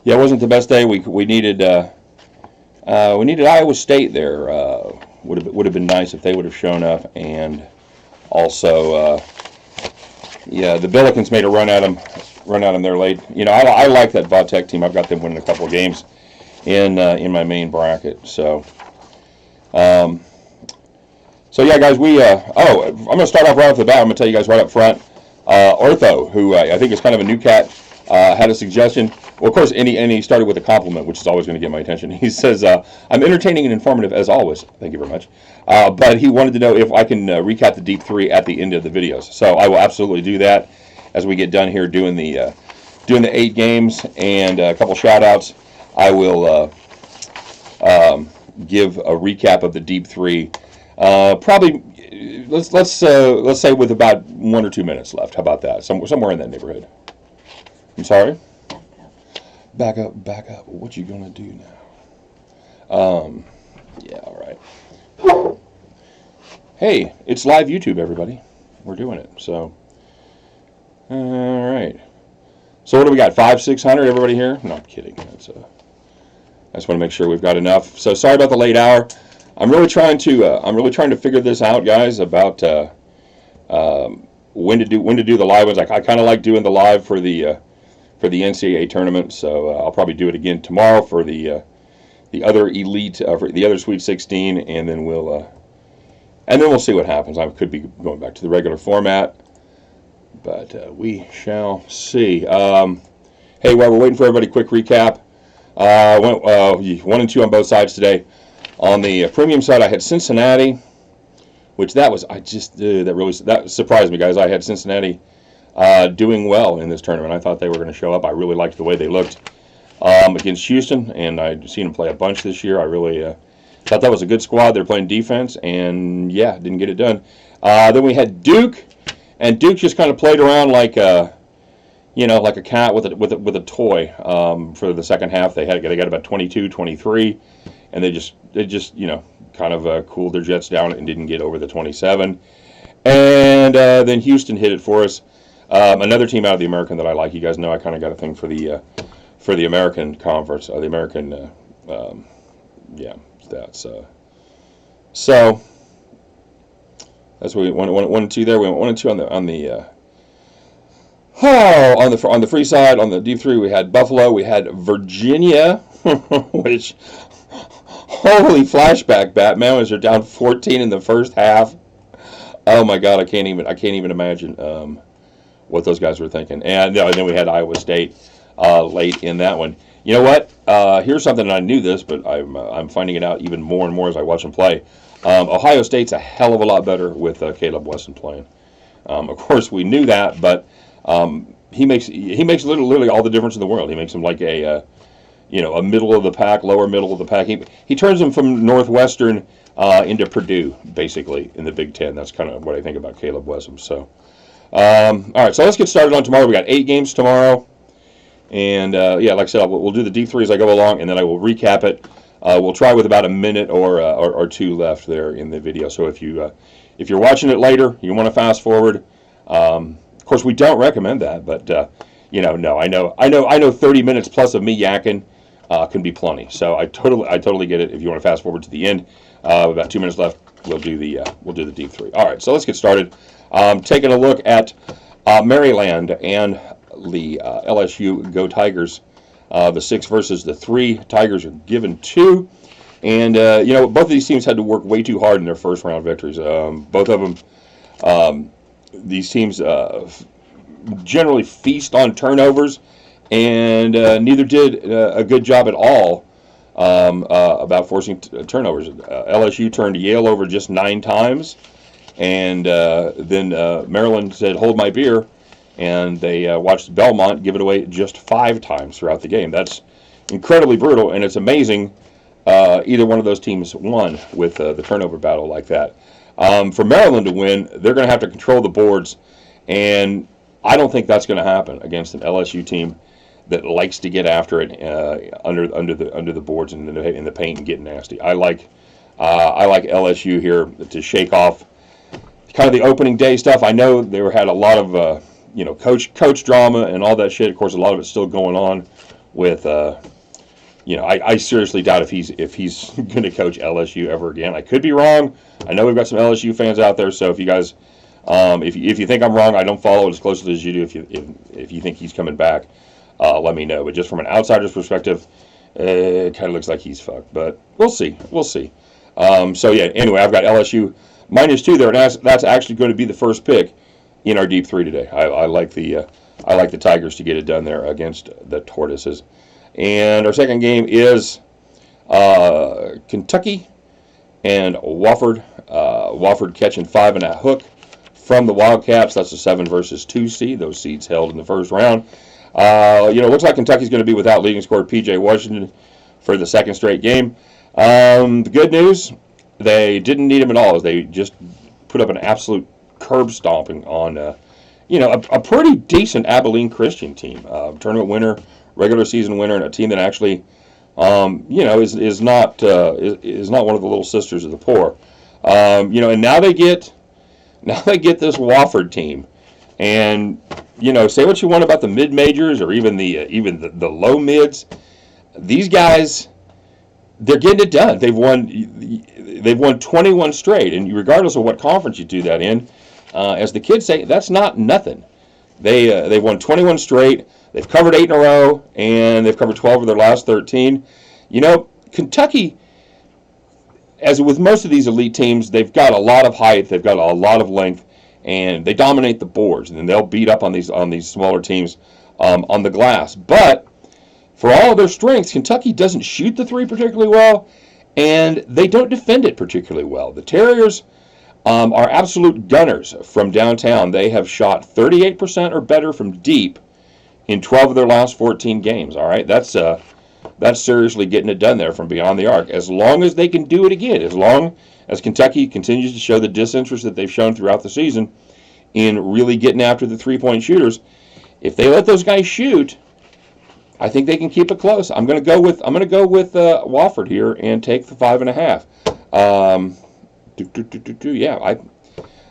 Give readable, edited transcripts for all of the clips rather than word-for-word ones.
Yeah, it wasn't the best day. We needed Iowa State there. Would have been nice if they would have shown up, and also yeah, the Billikens made a run at them there late. You know, I like that Vatech team. I've got them winning a couple of games in my main bracket. So so yeah, guys, I'm going to start off right off the bat. I'm going to tell you guys right up front. Ortho, who I think is kind of a new cat, had a suggestion. Well, of course, and he started with a compliment, which is always going to get my attention. He says, I'm entertaining and informative as always. Thank you very much. But he wanted to know if I can recap the Deep 3 at the end of the videos. So I will absolutely do that as we get done here doing the 8 games and a couple shout-outs. I will give a recap of the Deep 3. Probably, let's say with about 1 or 2 minutes left. How about that? Somewhere in that neighborhood. I'm sorry? Back up. What you gonna do now? Yeah, all right. Hey, it's live YouTube, everybody. We're doing it. So, all right. So what do we got? 500-600. Everybody here? No, I'm kidding. I just want to make sure we've got enough. So sorry about the late hour. I'm really trying to figure this out, guys, about when to do the live ones. I kind of like doing the live for the NCAA tournament, so I'll probably do it again tomorrow for the other elite, for the other Sweet 16, and then we'll see what happens. I could be going back to the regular format, but we shall see. Hey, while we're waiting for everybody, quick recap. 1 and 2 on both sides today. On the premium side, I had Cincinnati, which that surprised me, guys. I had Cincinnati doing well in this tournament. I thought they were going to show up. I really liked the way they looked against Houston, and I'd seen them play a bunch this year. I really thought that was a good squad. They're playing defense, and yeah, didn't get it done. Then we had Duke, and Duke just kind of played around like a cat with a toy for the second half. They got about 22, 23, and they just kind of cooled their jets down and didn't get over the 27. And then Houston hit it for us. Another team out of the American that I like. You guys know I kind of got a thing for the American conference, the American, that's so that's what we went 1 and 2 there. We went 1 and 2 on the free side. On the Deep 3, we had Buffalo, we had Virginia, which holy flashback, Batman, was they're down 14 in the first half. Oh my God, I can't even imagine what those guys were thinking. And then we had Iowa State late in that one. You know what? Here's something, I knew this, but I'm finding it out even more and more as I watch them play. Ohio State's a hell of a lot better with Caleb Wesson playing. Of course, we knew that, but he makes literally all the difference in the world. He makes him like a middle of the pack, lower middle of the pack. He turns them from Northwestern into Purdue, basically, in the Big Ten. That's kind of what I think about Caleb Wesson. So, all right, so let's get started on tomorrow. We got 8 games tomorrow, and like I said, we'll do the Deep 3 as I go along, and then I will recap it. We'll try with about a minute or 2 left there in the video. So if you're watching it later, you want to fast forward. Of course, we don't recommend that, but no, I know 30 minutes plus of me yakking can be plenty. So I totally get it. If you want to fast forward to the end, about 2 minutes left, we'll do the Deep 3. All right, so let's get started. Taking a look at Maryland and the LSU Go Tigers. The 6 versus the 3. Tigers are given 2. And, both of these teams had to work way too hard in their first round victories. Both of them, these teams generally feast on turnovers, and neither did a good job at all about forcing turnovers. LSU turned Yale over just 9 times, and then Maryland said, "Hold my beer," and they watched Belmont give it away just 5 times throughout the game. That's incredibly brutal, and it's amazing either one of those teams won with the turnover battle like that. For Maryland to win, they're going to have to control the boards, and I don't think that's going to happen against an LSU team that likes to get after it under the boards and in the paint and get nasty. I like LSU here to shake off kind of the opening day stuff. I know they had a lot of coach drama and all that shit. Of course, a lot of it's still going on with I seriously doubt if he's going to coach LSU ever again. I could be wrong. I know we've got some LSU fans out there, so if you guys, if you think I'm wrong, I don't follow it as closely as you do. If you think he's coming back, let me know. But just from an outsider's perspective, it kind of looks like he's fucked. But we'll see. So yeah. Anyway, I've got LSU -2 there, and that's actually going to be the first pick in our deep three today. I like the Tigers to get it done there against the Tortoises. And our second game is Kentucky and Wofford. Wofford catching 5 and a hook from the Wildcats. That's a 7 versus 2 seed. Those seeds held in the first round. It looks like Kentucky's going to be without leading scorer P.J. Washington for the second straight game. The good news, they didn't need him at all, as they just put up an absolute curb stomping on a pretty decent Abilene Christian team. Tournament winner, regular season winner, and a team that actually, is not one of the little sisters of the poor. And now they get this Wofford team, and say what you want about the mid majors or even the low mids. These guys, they're getting it done. They've won 21 straight, and regardless of what conference you do that in, as the kids say, that's not nothing. They've won 21 straight. They've covered 8 in a row, and they've covered 12 of their last 13. Kentucky, as with most of these elite teams, they've got a lot of height, they've got a lot of length, and they dominate the boards, and then they'll beat up on these smaller teams on the glass. But for all of their strengths, Kentucky doesn't shoot the three particularly well, and they don't defend it particularly well. The Terriers are absolute gunners from downtown. They have shot 38% or better from deep in 12 of their last 14 games. All right, that's seriously getting it done there from beyond the arc. As long as they can do it again, as long as Kentucky continues to show the disinterest that they've shown throughout the season in really getting after the three-point shooters, if they let those guys shoot, I think they can keep it close. I'm going to go with Wofford here and take the 5.5. Yeah,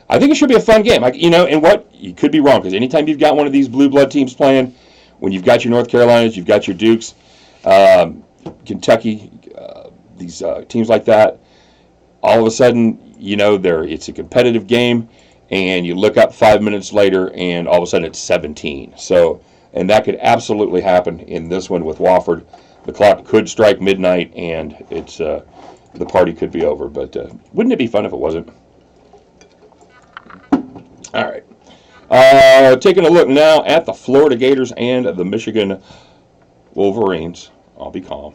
I think it should be a fun game. And what you could be wrong, because anytime you've got one of these blue blood teams playing, when you've got your North Carolinas, you've got your Dukes, Kentucky, these teams like that, all of a sudden, it's a competitive game, and you look up 5 minutes later, and all of a sudden it's 17. So, and that could absolutely happen in this one with Wofford. The clock could strike midnight, and it's the party could be over. But wouldn't it be fun if it wasn't? All right. Taking a look now at the Florida Gators and the Michigan Wolverines. I'll be calm.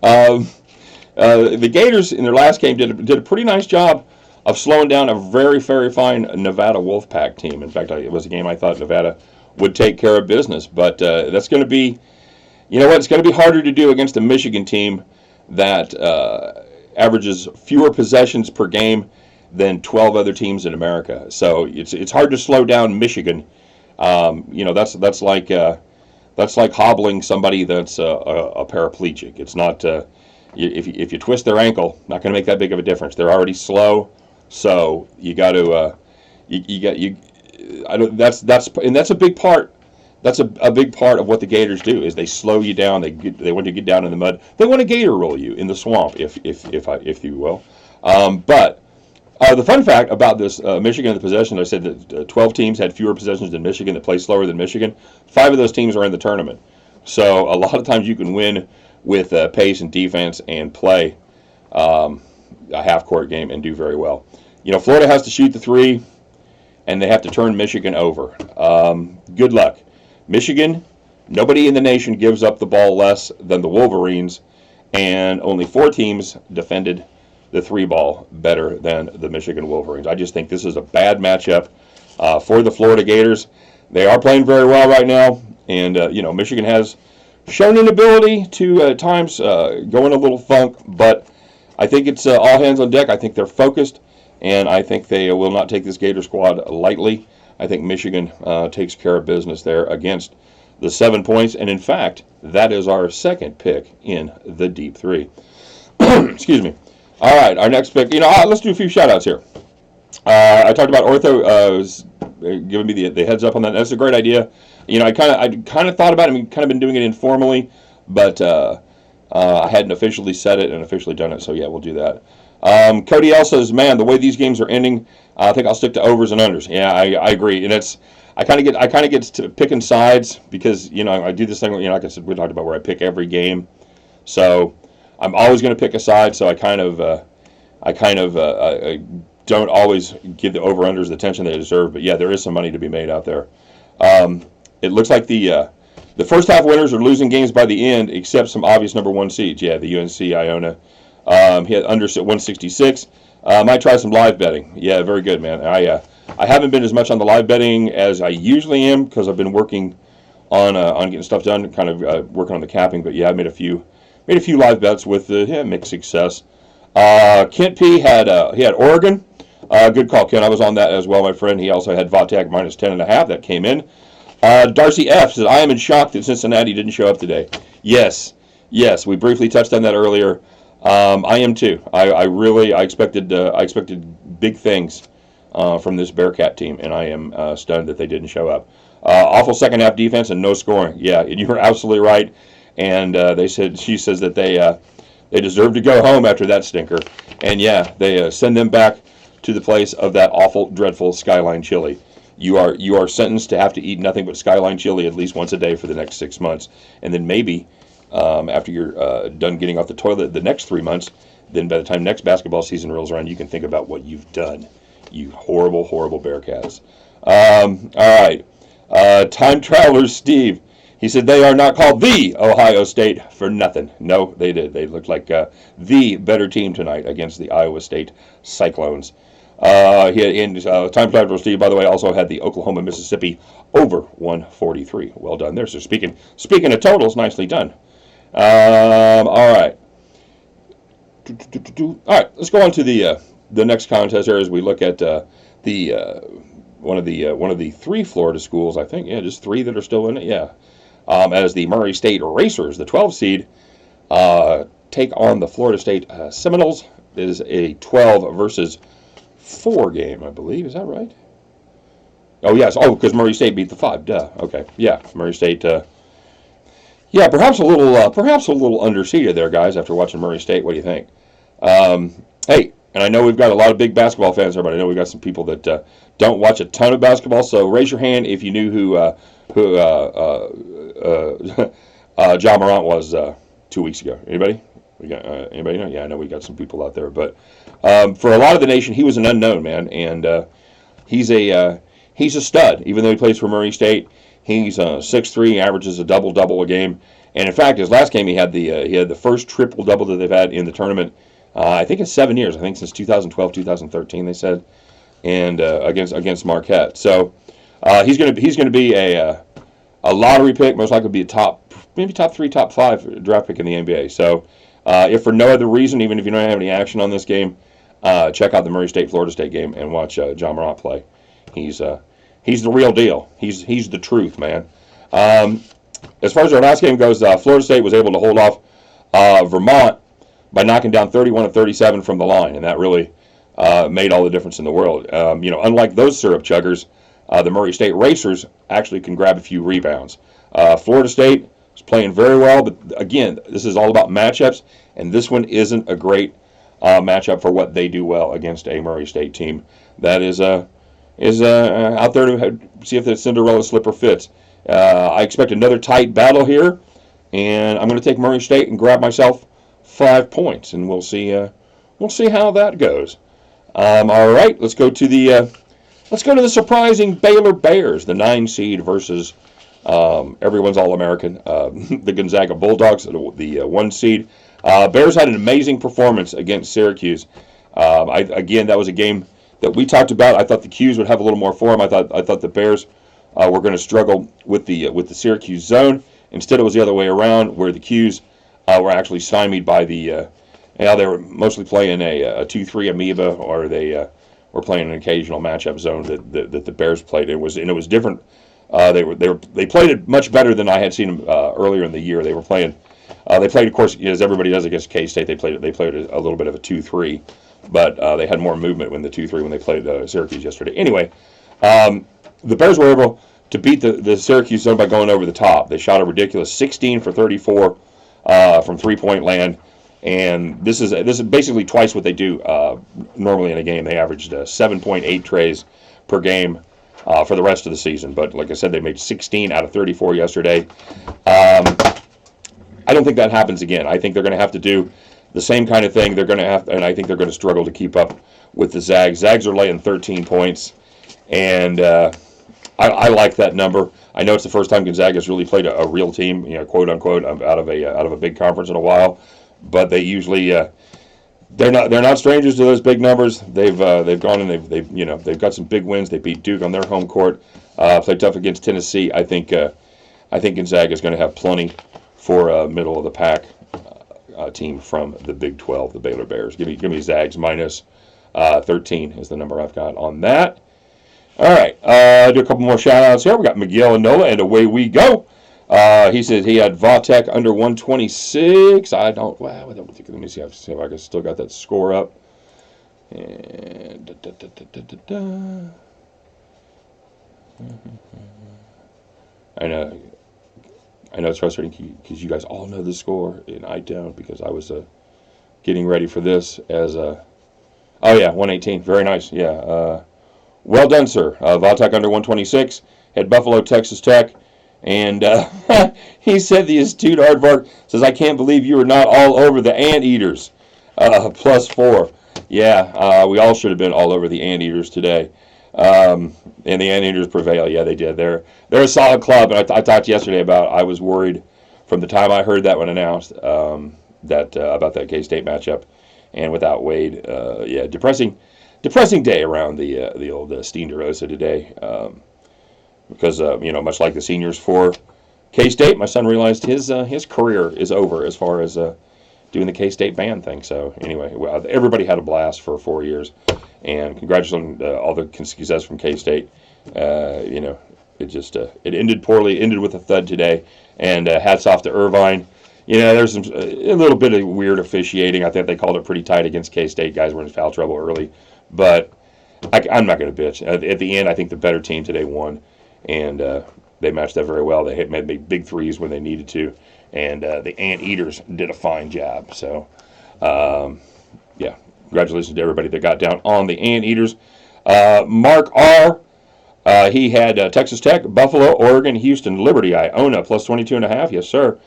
The Gators in their last game did a pretty nice job of slowing down a very, very fine Nevada Wolfpack team. In fact, it was a game I thought Nevada would take care of business. But that's going to be, it's going to be harder to do against a Michigan team that averages fewer possessions per game than 12 other teams in America. So it's hard to slow down Michigan. That's like hobbling somebody that's a paraplegic. It's not if you twist their ankle, not going to make that big of a difference. They're already slow, so you got to that's a big part. That's a big part of what the Gators do is they slow you down. They want to get down in the mud. They want to gator roll you in the swamp, if you will. But the fun fact about this Michigan in the possession, I said that 12 teams had fewer possessions than Michigan that play slower than Michigan. 5 of those teams are in the tournament. So a lot of times you can win with pace and defense and play a half-court game and do very well. Florida has to shoot the three, and they have to turn Michigan over. Good luck. Michigan, nobody in the nation gives up the ball less than the Wolverines, and only 4 teams defended the 3-ball better than the Michigan Wolverines. I just think this is a bad matchup for the Florida Gators. They are playing very well right now, and Michigan has shown an ability to at times go in a little funk, but I think it's all hands on deck. I think they're focused, and I think they will not take this Gator squad lightly. I think Michigan takes care of business there against the 7 points, and in fact, that is our second pick in the Deep 3. Excuse me. All right, our next pick. Let's do a few shout-outs here. I talked about Ortho giving me the heads up on that. That's a great idea. I kind of thought about it. I mean, kind of been doing it informally, but I hadn't officially said it and officially done it. So yeah, we'll do that. Cody L says, "Man, the way these games are ending, I think I'll stick to overs and unders." Yeah, I agree, and I kind of get to picking sides because I do this thing. Like I said, we talked about where I pick every game, so I'm always going to pick a side. So I don't always give the over unders the attention they deserve. But yeah, there is some money to be made out there. It looks like the first half winners are losing games by the end, except some obvious number one seeds. Yeah, the UNC Iona. He had unders at 166. Might try some live betting. Yeah, very good, man. I haven't been as much on the live betting as I usually am because I've been working on getting stuff done, kind of working on the capping. But yeah, I made a few live bets with mixed success. Kent P had Oregon. Good call, Ken. I was on that as well, my friend. He also had Vatag minus 10.5. That came in. Darcy F says, "I am in shock that Cincinnati didn't show up today." Yes, we briefly touched on that earlier. I am too. I expected big things from this Bearcat team, and I am stunned that they didn't show up. Awful second half defense and no scoring. Yeah, and you were absolutely right. And she says that they deserve to go home after that stinker. And yeah, they send them back to the place of that awful, dreadful Skyline chili. You are sentenced to have to eat nothing but Skyline chili at least once a day for the next 6 months, and then maybe after you're done getting off the toilet the next 3 months, then by the time next basketball season rolls around, you can think about what you've done. You horrible, horrible Bearcats. All right. Time Travelers Steve. He said they are not called the Ohio State for nothing. No, they did. They looked like the better team tonight against the Iowa State Cyclones. Time Traveler Steve, by the way, also had the Oklahoma Mississippi over 143. Well done there. So speaking of totals, nicely done. All right. All right, let's go on to the next contest here as we look at one of the three Florida schools, I think. Yeah, just three that are still in it. Yeah. As the Murray State Racers, the 12 seed, take on the Florida State Seminoles. It is a 12 versus 4 game, I believe. Is that right? Oh, yes. Oh, because Murray State beat the 5. Duh. Okay. Yeah, Murray State. Yeah, perhaps a little underseeded there, guys. After watching Murray State, what do you think? Hey, and I know we've got a lot of big basketball fans there, but I know we've got some people that don't watch a ton of basketball. So raise your hand if you knew who John Morant was 2 weeks ago. Anybody? Anybody know? Yeah, I know we got some people out there, but for a lot of the nation, he was an unknown, man, and he's a stud. Even though he plays for Murray State, he's 6'3", averages a double a game, and in fact, his last game he had the first triple double that they've had in the tournament. I think in 7 years. I think since 2012, 2013, they said, and against Marquette. So he's going to be a lottery pick. Most likely be a top 3, top 5 draft pick in the NBA. So. If for no other reason, even if you don't have any action on this game, check out the Murray State-Florida State game and watch John Morant play. He's the real deal. He's the truth, man. As far as our last game goes, Florida State was able to hold off Vermont by knocking down 31 of 37 from the line, and that really made all the difference in the world. Unlike those syrup chuggers, the Murray State Racers actually can grab a few rebounds. Florida State is playing very well, but again, this is all about matchups, and this one isn't a great matchup for what they do well against a Murray State team that is out there to see if the Cinderella slipper fits. I expect another tight battle here, and I'm going to take Murray State and grab myself 5 points, and we'll see how that goes. All right, let's go to the surprising Baylor Bears, the 9 seed versus everyone's All-American, the Gonzaga Bulldogs, the 1 seed. Bears had an amazing performance against Syracuse. Again, that was a game that we talked about. I thought the Qs would have a little more form. I thought the Bears were going to struggle with the Syracuse zone. Instead, it was the other way around, where the Qs were actually stymied by they were mostly playing a 2-3 amoeba, or they were playing an occasional matchup zone that the Bears played. It was different. They played it much better than I had seen them earlier in the year. They played, of course, as everybody does against K-State. They played a little bit of a 2-3, but they had more movement when the 2-3 when they played Syracuse yesterday. Anyway, the Bears were able to beat the Syracuse zone by going over the top. They shot a ridiculous 16 for 34 from three-point land, and this is basically twice what they do normally in a game. They averaged 7.8 trays per game for the rest of the season. But like I said, they made 16 out of 34 yesterday. I don't think that happens again. I think they're going to have to do the same kind of thing. They're going to have, and I think they're going to struggle to keep up with the Zags. Zags are laying 13 points, and I like that number. I know it's the first time Gonzaga's really played a real team, quote unquote, out of a big conference in a while. But they usually they're not strangers to those big numbers. They've gone and they've got some big wins. They beat Duke on their home court. Played tough against Tennessee. I think Gonzaga is going to have plenty for a middle of the pack team from the Big 12, the Baylor Bears. Give me Zags minus 13 is the number I've got on that. All right, do a couple more shout-outs here. We got Miguel and Nola, and away we go. He says he had Vatek under 126. I don't think, let me see if I still got that score up. And I know it's frustrating because you guys all know the score, and I don't, because I was getting ready for this as a... Oh, yeah, 118. Very nice. Yeah. Well done, sir. Vatek under 126. Had Buffalo, Texas Tech. And he said the astute aardvark says, I can't believe you were not all over the Anteaters. +4. Yeah, we all should have been all over the Anteaters today. And the Anteaters prevail. Yeah, they did. They're a solid club. And I talked yesterday about, I was worried from the time I heard that one announced about that K-State matchup. And without Wade, depressing day around the old Steen DeRosa today. Because much like the seniors for K-State, my son realized his career is over as far as doing the K-State band thing. So anyway, everybody had a blast for 4 years, and congratulations on all the success from K-State. It ended poorly, ended with a thud today, and hats off to Irvine. There's a little bit of weird officiating. I think they called it pretty tight against K-State. Guys were in foul trouble early, but I'm not going to bitch. At the end, I think the better team today won. And they matched that very well. They made big threes when they needed to. And the Anteaters did a fine job. So, congratulations to everybody that got down on the Anteaters. Mark R., he had Texas Tech, Buffalo, Oregon, Houston, Liberty, Iona, +22.5. Yes, sir.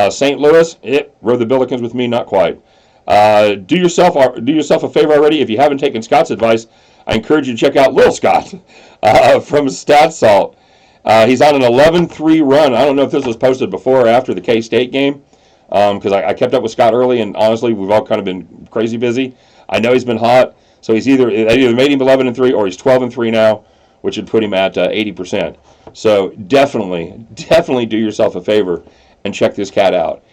St. Louis, rode the Billikens with me, not quite. Do yourself a favor already. If you haven't taken Scott's advice, I encourage you to check out Lil Scott from Stat Salt. He's on an 11-3 run. I don't know if this was posted before or after the K-State game, because I kept up with Scott early, and honestly, we've all kind of been crazy busy. I know he's been hot, so they either made him 11-3 or he's 12-3 now, which would put him at 80%. So definitely do yourself a favor and check this cat out.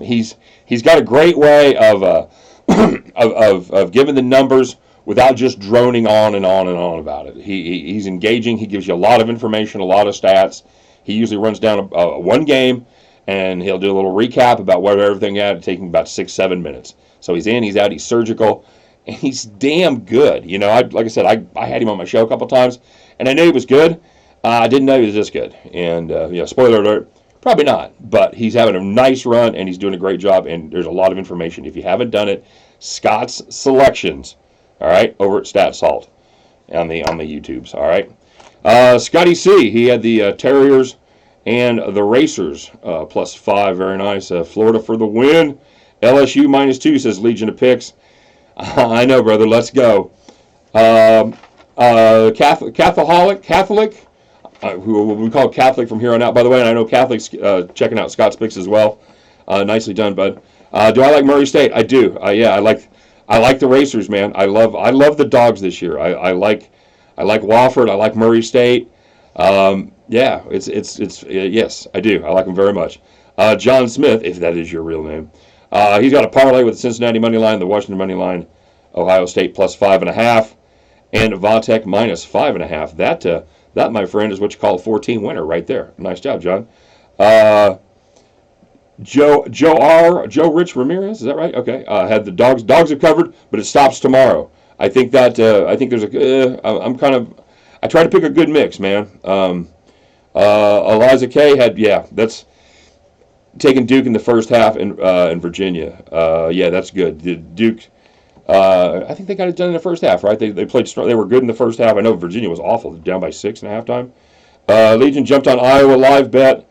He's got a great way of giving the numbers without just droning on and on and on about it. He's engaging. He gives you a lot of information, a lot of stats. He usually runs down one game, and he'll do a little recap about where everything had, taking about 6-7 minutes. So he's in, he's out, he's surgical, and he's damn good. Like I said, I had him on my show a couple times, and I knew he was good. I didn't know he was this good. And, spoiler alert, probably not. But he's having a nice run, and he's doing a great job, and there's a lot of information. If you haven't done it, Scott's Selections, all right, over at Stat Salt on the YouTubes, all right. Scotty C, he had the Terriers and the Racers, +5, very nice. Florida for the win. LSU -2, says Legion of Picks. I know, brother, let's go. Catholic, who we call Catholic from here on out, by the way, and I know Catholic's checking out Scott's Picks as well. Nicely done, bud. Do I like Murray State? I do. I like the Racers, man. I love the Dogs this year. I like Wofford. I like Murray State. Yes, I do. I like them very much. John Smith, if that is your real name, he's got a parlay with the Cincinnati money line, the Washington money line, Ohio State +5.5, and Vatek -5.5. That, my friend, is what you call a 14 winner right there. Nice job, John. Joe Rich Ramirez, is that right? Okay. Had the Dogs have covered, but it stops tomorrow. I think there's I try to pick a good mix, man. Eliza K that's taking Duke in the first half in Virginia. Yeah, that's good. The Duke, I think they got it done in the first half, right? They played strong. They were good in the first half. I know Virginia was awful, down by 6 at halftime. Legion jumped on Iowa live bet.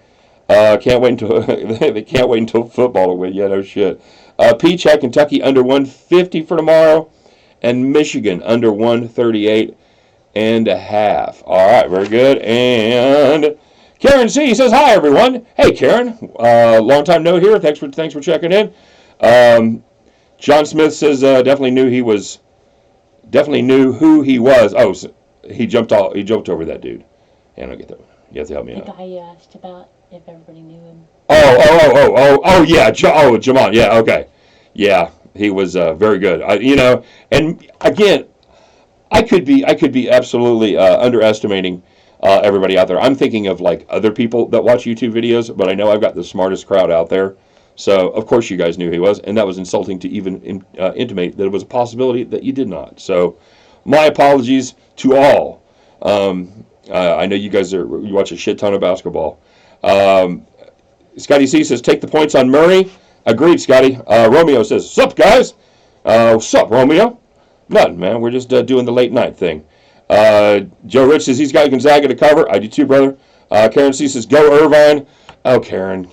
Can't wait until they can't wait until football to win. Yeah, no shit. Peach had Kentucky under 150 for tomorrow, and Michigan under 138 and a half. All right, very good. And Karen C says hi, everyone. Hey, Karen, long time no here. Thanks for checking in. John Smith says definitely knew who he was. Oh, so he jumped over that dude. Yeah, I don't get that one. You have to help me out. The guy you asked about if everybody knew him. Oh, yeah. Jamon. Yeah, okay. Yeah, he was very good. And again, I could be absolutely underestimating everybody out there. I'm thinking of like other people that watch YouTube videos, but I know I've got the smartest crowd out there. So of course you guys knew who he was, and that was insulting to even intimate that it was a possibility that you did not. So my apologies to all. I know you guys you watch a shit ton of basketball. Scotty C says take the points on Murray. Agreed, Scotty. Romeo says, sup, guys? What's up, Romeo? Nothing, man. We're just doing the late night thing. Joe Rich says he's got Gonzaga to cover. I do too, brother. Karen C says, go Irvine. Oh, Karen.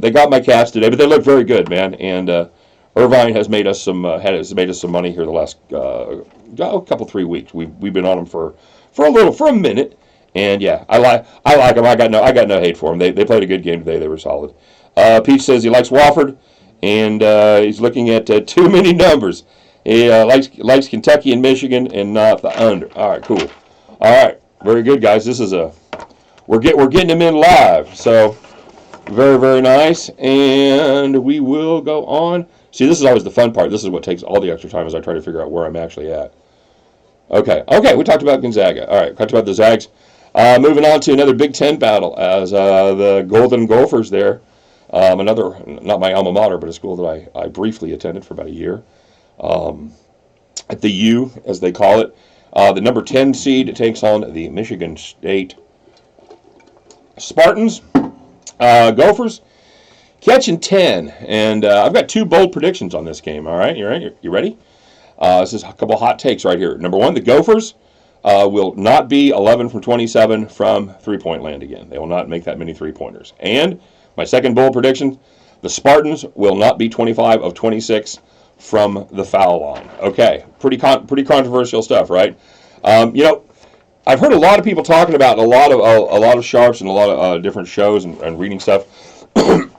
They got my Cats today, but they look very good, man. And Irvine has made us some money here the last couple 3 weeks. We've been on them for a minute. And yeah, I like them. I got no hate for them. They played a good game today. They were solid. Pete says he likes Wofford, and he's looking at too many numbers. He likes Kentucky and Michigan, and not the under. All right, cool. All right, very good, guys. This is we're getting them in live, so very, very nice. And we will go on. See, this is always the fun part. This is what takes all the extra time as I try to figure out where I'm actually at. Okay, we talked about Gonzaga. All right, talked about the Zags. Moving on to another Big Ten battle as the Golden Gophers there. Another, not my alma mater, but a school that I briefly attended for about a year. At the U, as they call it. The number 10 seed takes on the Michigan State Spartans. Gophers catching 10. And I've got 2 bold predictions on this game. All right, you ready? This is a couple hot takes right here. Number 1, the Gophers will not be 11 from 27 from three-point land again. They will not make that many three-pointers. And my second bold prediction, the Spartans will not be 25 of 26 from the foul line. Okay, pretty controversial stuff, right? I've heard a lot of people talking about a lot of sharps and a lot of different shows and reading stuff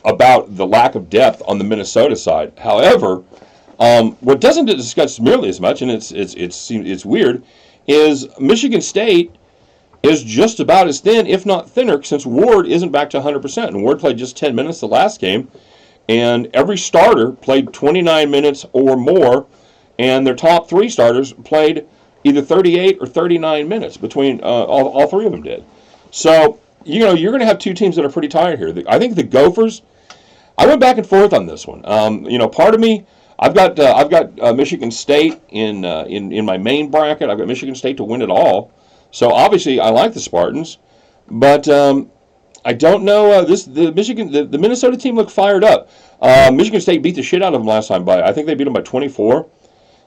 about the lack of depth on the Minnesota side. However, what doesn't get discussed nearly as much, and it's weird, is Michigan State is just about as thin, if not thinner, since Ward isn't back to 100%. And Ward played just 10 minutes the last game, and every starter played 29 minutes or more, and their top 3 starters played either 38 or 39 minutes between all 3 of them did. So, you're going to have 2 teams that are pretty tired here. I think the Gophers, I went back and forth on this one. Part of me, I've got Michigan State in my main bracket. I've got Michigan State to win it all. So obviously I like the Spartans, but I don't know. The Minnesota team looked fired up. Michigan State beat the shit out of them last time I think they beat them by 24.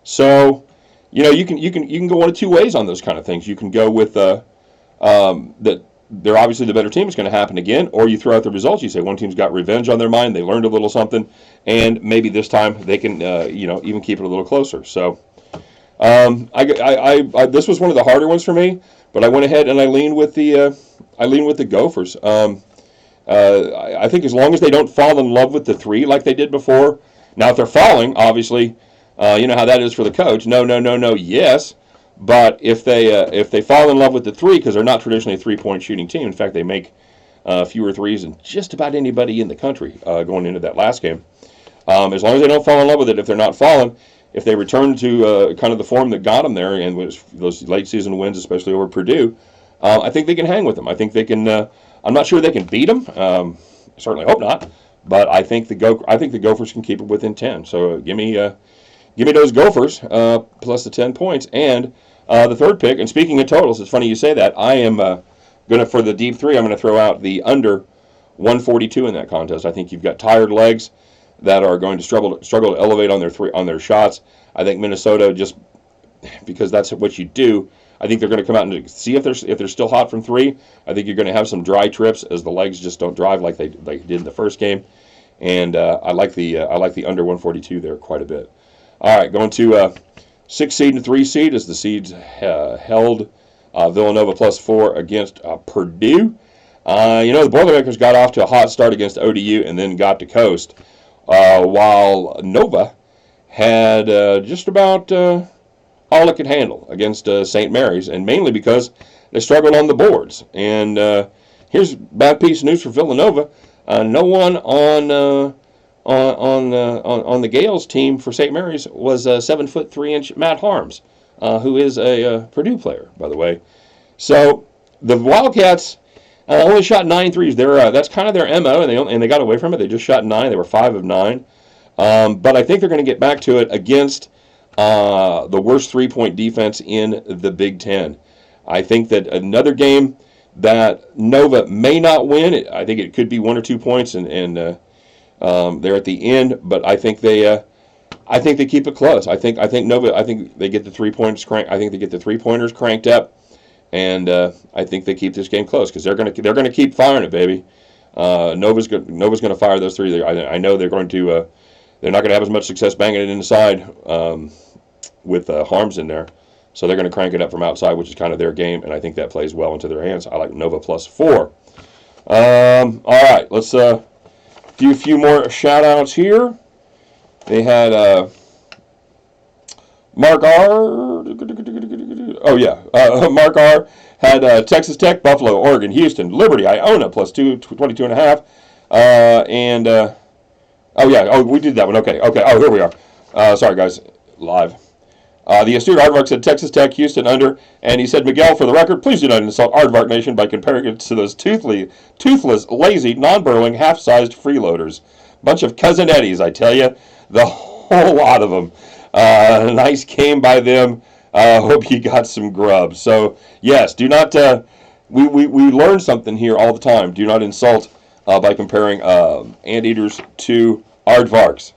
So you can go one of 2 ways on those kind of things. You can go with that they're obviously the better team. It's going to happen again, or you throw out the results. You say one team's got revenge on their mind. They learned a little something, and maybe this time they can even keep it a little closer. So this was one of the harder ones for me. But I went ahead and I leaned with the Gophers. I think as long as they don't fall in love with the 3 like they did before. Now, if they're falling, obviously, you know how that is for the coach. No, yes. But if they fall in love with the 3, because they're not traditionally a 3-point shooting team. In fact, they make fewer threes than just about anybody in the country going into that last game. As long as they don't fall in love with it, if they're not falling. If they return to kind of the form that got them there, and was those late season wins, especially over Purdue, I think they can hang with them. I think they can. I'm not sure they can beat them. Certainly hope not. But I think the Gophers can keep it within 10. So give me those Gophers plus the 10 points and the third pick. And speaking of totals, it's funny you say that. I am For the deep three, I'm going to throw out the under 142 in that contest. I think you've got tired legs that are going to struggle to elevate on their shots. I think Minnesota, just because that's what you do, I think they're going to come out and see if they're still hot from three. I think you're going to have some dry trips as the legs just don't drive like they did in the first game. And I like the under 142 there quite a bit. All right, going to 6 seed and 3 seed as the seeds held Villanova +4 against Purdue. The Boilermakers got off to a hot start against ODU and then got to coast, while Nova had just about all it could handle against St. Mary's, and mainly because they struggled on the boards. And here's bad piece of news for Villanova: no one on the Gales team for St. Mary's was 7'3" Matt Harms, who is a Purdue player, by the way. So the Wildcats only shot 9 threes. That's kind of their MO, and they got away from it. They just shot 9. They were 5 of 9. But I think they're going to get back to it against the worst three-point defense in the Big Ten. I think that another game that Nova may not win, I think it could be 1 or 2 points, and they're at the end. But I think they keep it close. I think Nova. I think they get the 3-pointers cranked. I think they get the 3-pointers cranked up. And I think they keep this game close because they're gonna keep firing it, baby. Nova's gonna fire those three. I know they're going to. They're not gonna have as much success banging it inside with Harms in there, so they're gonna crank it up from outside, which is kind of their game, and I think that plays well into their hands. I like Nova +4. All right, let's do a few more shout-outs here. They had Mark R. Mark R. had Texas Tech, Buffalo, Oregon, Houston, Liberty, Iona +22.5. We did that one. Okay. Oh, here we are. Sorry, guys, live. The astute Aardvark said Texas Tech, Houston under, and he said, Miguel, for the record, please do not insult Aardvark Nation by comparing it to those toothless, lazy, non-burrowing, half-sized freeloaders. Bunch of cousin Eddies, I tell you, the whole lot of them. Nice game by them. Hope you got some grub. So, yes, do not, we learn something here all the time. Do not insult by comparing anteaters to aardvarks.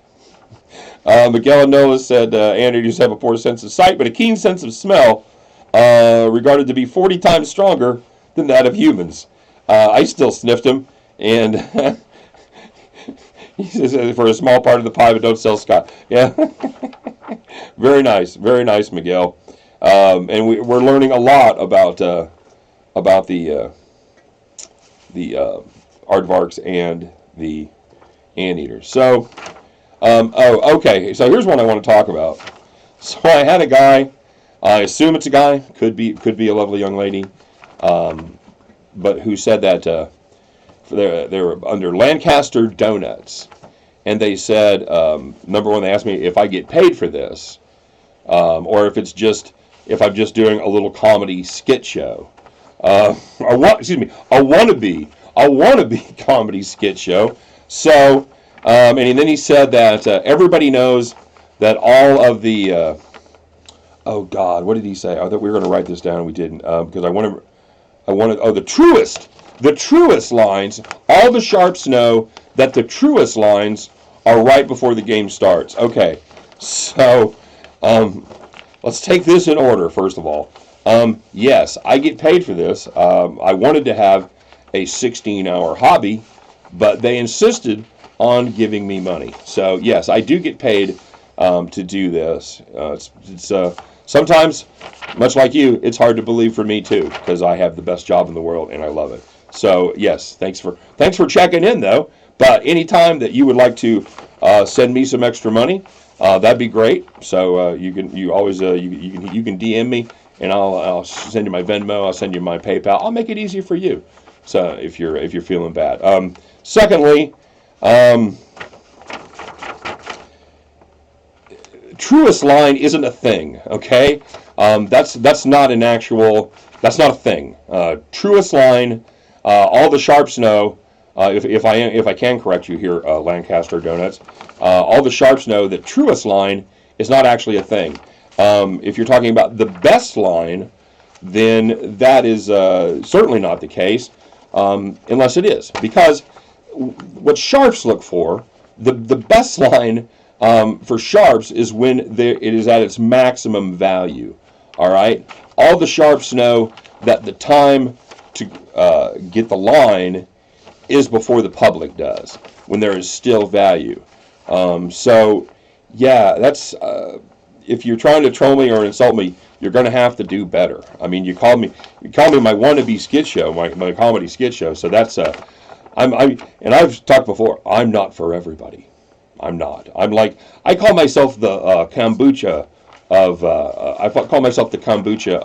Miguel Nola said anteaters have a poor sense of sight, but a keen sense of smell, regarded to be 40 times stronger than that of humans. I still sniffed him, and he says, for a small part of the pie, but don't sell Scott. Yeah. Very nice, Miguel. And we're learning a lot about the aardvarks and the anteaters. So, okay. So here's one I want to talk about. So I had a guy. I assume it's a guy. Could be a lovely young lady. But who said that they were under Lancaster Donuts, and they said, number one, they asked me if I get paid for this, or if I'm just doing a little comedy skit show, a wannabe comedy skit show. So, and then he said that everybody knows that all of the, oh God, what did he say? I thought we were going to write this down, and we didn't, because I wanted, the truest lines. All the sharps know that the truest lines are right before the game starts. Okay, so let's take this in order. First of all, yes, I get paid for this. I wanted to have a 16-hour hobby, but they insisted on giving me money. So yes, I do get paid to do this. It's sometimes, much like you, it's hard to believe for me too, because I have the best job in the world and I love it. So yes, thanks for checking in though. But anytime that you would like to send me some extra money, that'd be great. So you can DM me, and I'll send you my Venmo. I'll send you my PayPal. I'll make it easier for you. So if you're feeling bad. Secondly, truest line isn't a thing. Okay, that's not a thing. Truest line. All the sharps know. If I can correct you here, Lancaster Donuts, all the sharps know that truest line is not actually a thing. If you're talking about the best line, then that is certainly not the case, unless it is. Because what sharps look for, the best line for sharps is when it is at its maximum value. All right? All the sharps know that the time to get the line is before the public does, when there is still value. So, yeah, that's if you're trying to troll me or insult me, you're going to have to do better. I mean, you call me my wannabe skit show, my comedy skit show. So that's and I've talked before. I'm not for everybody. I'm not. I call myself the kombucha of I call myself the kombucha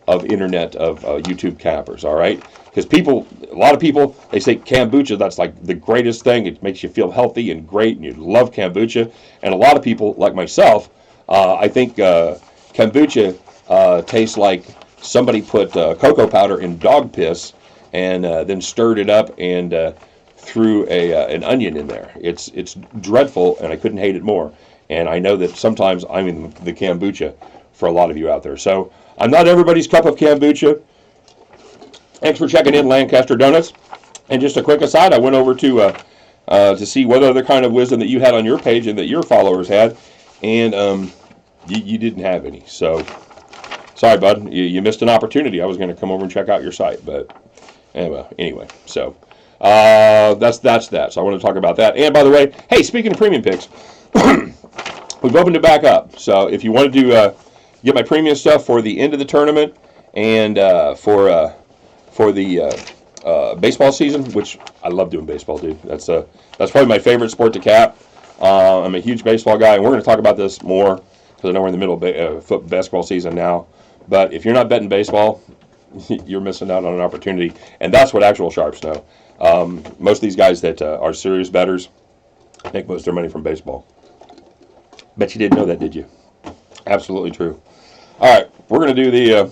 of internet of YouTube cappers. All right, because a lot of people, they say kombucha, that's like the greatest thing. It makes you feel healthy and great, and you love kombucha. And a lot of people, like myself, I think kombucha tastes like somebody put cocoa powder in dog piss and then stirred it up and threw an onion in there. It's dreadful, and I couldn't hate it more. And I know that sometimes I'm in the kombucha for a lot of you out there. So I'm not everybody's cup of kombucha. Thanks for checking in, Lancaster Donuts. And just a quick aside, I went over to see what other kind of wisdom that you had on your page and that your followers had, and you didn't have any. So sorry, bud. You missed an opportunity. I was going to come over and check out your site, but anyway. So that's that. So I want to talk about that. And by the way, hey, speaking of premium picks, we've opened it back up. So if you wanted to get my premium stuff for the end of the tournament and for the baseball season, which I love doing baseball, dude. That's probably my favorite sport to cap. I'm a huge baseball guy, and we're going to talk about this more because I know we're in the middle of basketball season now. But if you're not betting baseball, you're missing out on an opportunity, and that's what actual sharps know. Most of these guys that are serious bettors make most of their money from baseball. Bet you didn't know that, did you? Absolutely true. All right, we're going to do the.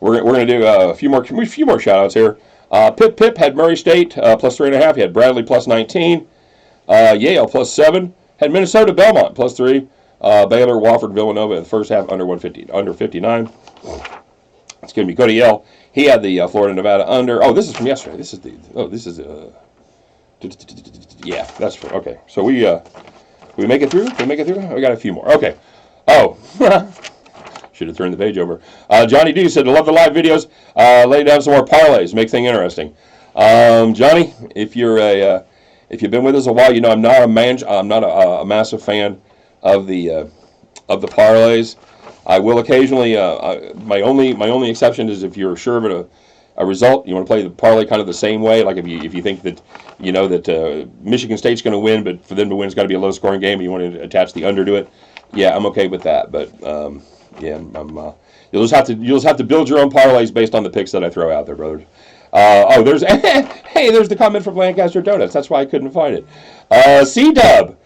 We're going to do a few more shout-outs here. Pip had Murray State plus 3.5. He had Bradley plus 19. Yale plus 7. Had Minnesota Belmont plus 3. Baylor, Wofford, Villanova in the first half under 59. Excuse me. Go to Yale. He had the Florida Nevada under. Oh, this is from yesterday. Yeah, that's from, okay. So we make it through. We make it through. We got a few more. Okay. Oh. Should have turned the page over. Johnny D said, I love the live videos. Lay down some more parlays. Make things interesting. Johnny, if you've been with us a while, you know I'm not a massive fan of the parlays. I will occasionally. My only exception is if you're sure of a result, you want to play the parlay kind of the same way. Like if you think that that Michigan State's going to win, but for them to win, it's got to be a low scoring game, and you want to attach the under to it. Yeah, I'm okay with that, but. Yeah, you'll just have to build your own parlays based on the picks that I throw out there, brothers. There's there's the comment from Lancaster Donuts. That's why I couldn't find it. C-Dub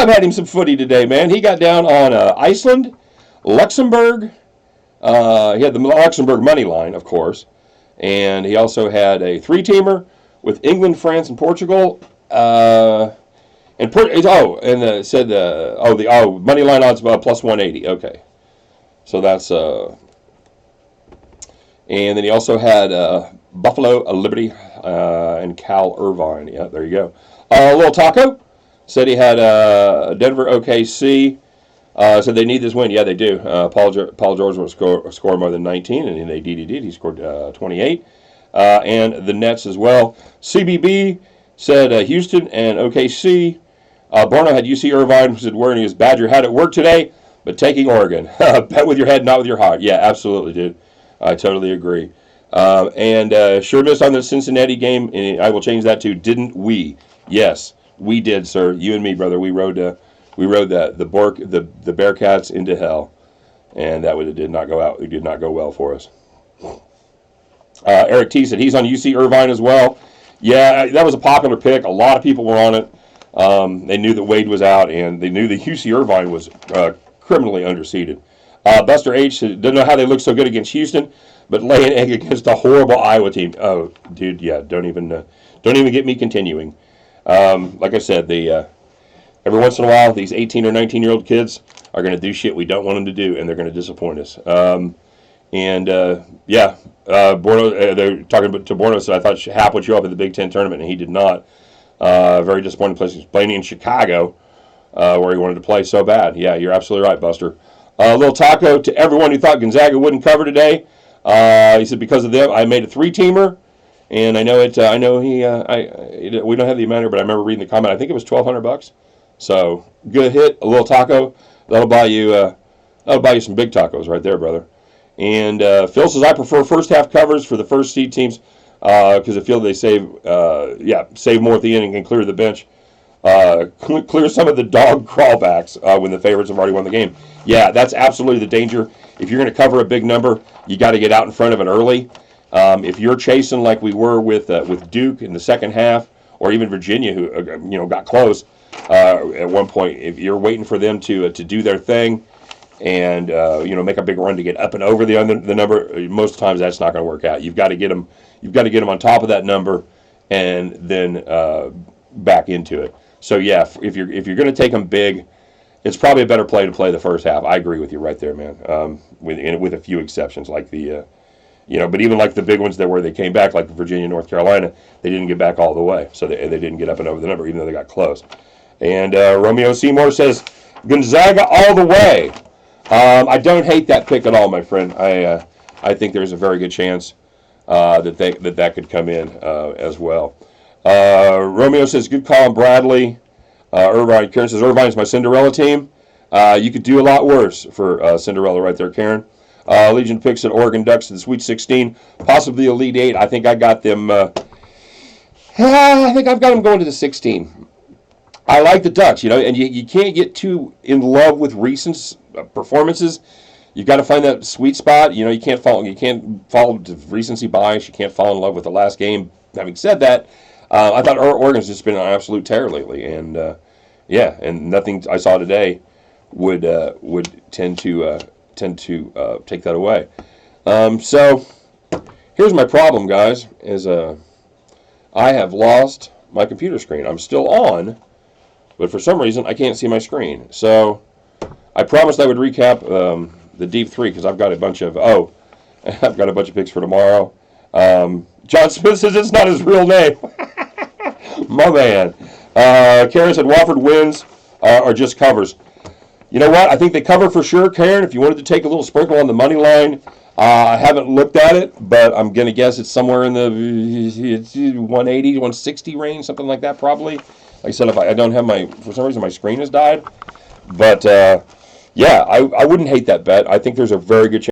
had him some footy today, man. He got down on Iceland, Luxembourg. He had the Luxembourg money line, of course, and he also had a 3-teamer with England, France, and Portugal. Said the money line odds plus 180. Okay. So that's, and then he also had Buffalo, Liberty, and Cal Irvine. Yeah, there you go. Little Taco said he had Denver, OKC. Said they need this win. Yeah, they do. Paul George will score more than 19, and in ADDD he scored 28. And the Nets as well. CBB said Houston and OKC. Borno had UC Irvine, said wearing his Badger hat at work today. But taking Oregon. Bet with your head, not with your heart. Yeah, absolutely, dude. I totally agree. And sure missed on the Cincinnati game, and I will change that to didn't we? Yes, we did, sir. You and me, brother. We rode the Bearcats into hell, and that did not go out. It did not go well for us. Eric T said he's on UC Irvine as well. Yeah, that was a popular pick. A lot of people were on it. They knew that Wade was out, and they knew that UC Irvine was criminally underseeded. Buster H doesn't know how they look so good against Houston, but lay an egg against a horrible Iowa team. Oh, dude, yeah, don't even get me continuing. Like I said, every once in a while, these 18 or 19-year-old kids are going to do shit we don't want them to do, and they're going to disappoint us. Borno, they're talking to Borno, so I thought Hap would show up at the Big Ten tournament, and he did not. Very disappointing place. He's playing in Chicago, where he wanted to play so bad. Yeah, you're absolutely right, Buster. A little taco to everyone who thought Gonzaga wouldn't cover today. He said because of them, I made a 3-teamer, and I know it. I know we don't have the amount, but I remember reading the comment. I think it was $1,200. So good hit, a little taco. That'll buy you some big tacos right there, brother. And Phil says I prefer first half covers for the first seed teams because I feel they save more at the end and can clear the bench. Clear some of the dog crawlbacks when the favorites have already won the game. Yeah, that's absolutely the danger. If you're going to cover a big number, you got to get out in front of it early. If you're chasing like we were with Duke in the second half, or even Virginia, who got close at one point, if you're waiting for them to do their thing and make a big run to get up and over the number, most times that's not going to work out. You've got to get them. You've got to get them on top of that number, and then back into it. So yeah, if you're going to take them big, it's probably a better play to play the first half. I agree with you right there, man. With a few exceptions, like but even like the big ones where they came back, like Virginia, North Carolina, they didn't get back all the way, so they didn't get up and over the number, even though they got close. And Romeo Seymour says Gonzaga all the way. I don't hate that pick at all, my friend. I think there's a very good chance that could come in as well. Romeo says, good call on Bradley. Irvine. Karen says, Irvine's my Cinderella team. You could do a lot worse for Cinderella right there, Karen. Legion picks at Oregon Ducks to the Sweet 16, possibly Elite 8. I think I got them. I think I've got them going to the 16. I like the Ducks, and you can't get too in love with recent performances. You've got to find that sweet spot. You can't fall to recency bias. You can't fall in love with the last game. Having said that, I thought Oregon's just been an absolute terror lately, and and nothing I saw today would tend to take that away. So here's my problem, guys: is I have lost my computer screen. I'm still on, but for some reason I can't see my screen. So I promised I would recap the Deep 3 because I've got a bunch of picks for tomorrow. John Smith says it's not his real name. My man. Karen said Wofford wins or just covers. You know what? I think they cover for sure, Karen. If you wanted to take a little sprinkle on the money line, I haven't looked at it, but I'm going to guess it's somewhere in the 180, 160 range, something like that probably. Like I said, if I don't have for some reason my screen has died. But, I wouldn't hate that bet. I think there's a very good chance